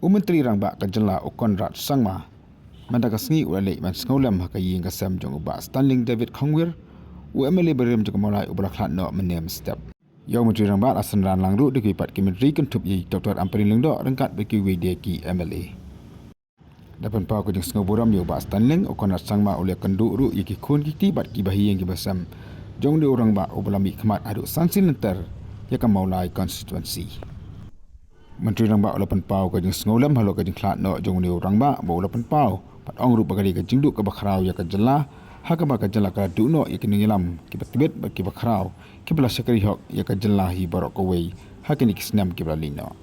Myntri rangba kajala okonrat sangma mandagasngi ulale man Sngewlem haka Ïing kasam jong uba Stanling David Khongwir MLA berim jong malai ubraklat no menem step Yow Myntri rangba asan ran langru dikipat ki Myntri kentup yi Dr. Ampari lengdo rengkat beki wede ki MLA dapan pau ko jong Sngewburam yo ba Stanling okonrat sangma ule kendu ru yiki kun ki bat ki bahi yang basam jong de orang ba ubalami khamat adu sansin lenter yaka maulai constituency Myntri rangba ulapan pau ka jing Sngewlem halo ka jing khlat no jong niu rangba ba ulapan pau pat ong ru bagari ka Jingduh ka Khraw ya ka jala ha ka ba ka jala ka du no ya ka Sngewlem ki batibet ba ki Khraw ki bla sakari hok ya ka jala hi barok ko wei ha ka ni kisnam ki bla lino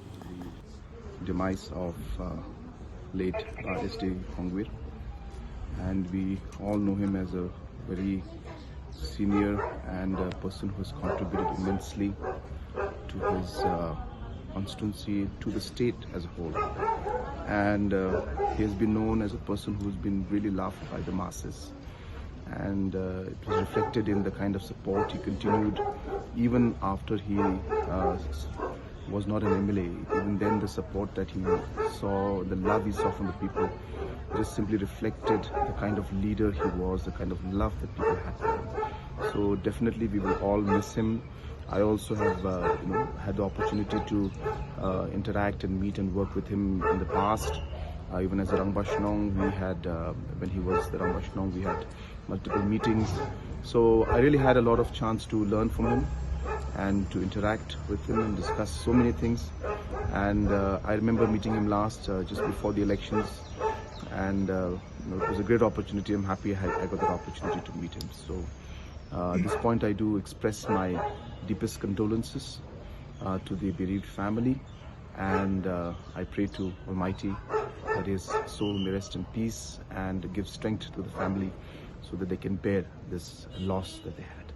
demise of late SD Khongwir, and we all know him as a very senior and a person who has contributed immensely to his constituency, to the state as a whole, and he has been known as a person who has been really loved by the masses, and it was reflected in the kind of support he continued even after he was not an MLA. Even then the support that he saw, the love he saw from the people, just simply reflected the kind of leader he was, the kind of love that people had for him. So definitely we will all miss him. I also have had the opportunity to interact and meet and work with him in the past. Even as a Rangbashnong, we had, when he was the Rangbashnong, we had multiple meetings. So I really had a lot of chance to learn from him and to interact with him and discuss so many things. And I remember meeting him last, just before the elections. And it was a great opportunity. I'm happy I got that opportunity to meet him. So at this point, I do express my deepest condolences to the bereaved family, and I pray to Almighty that his soul may rest in peace and give strength to the family so that they can bear this loss that they had.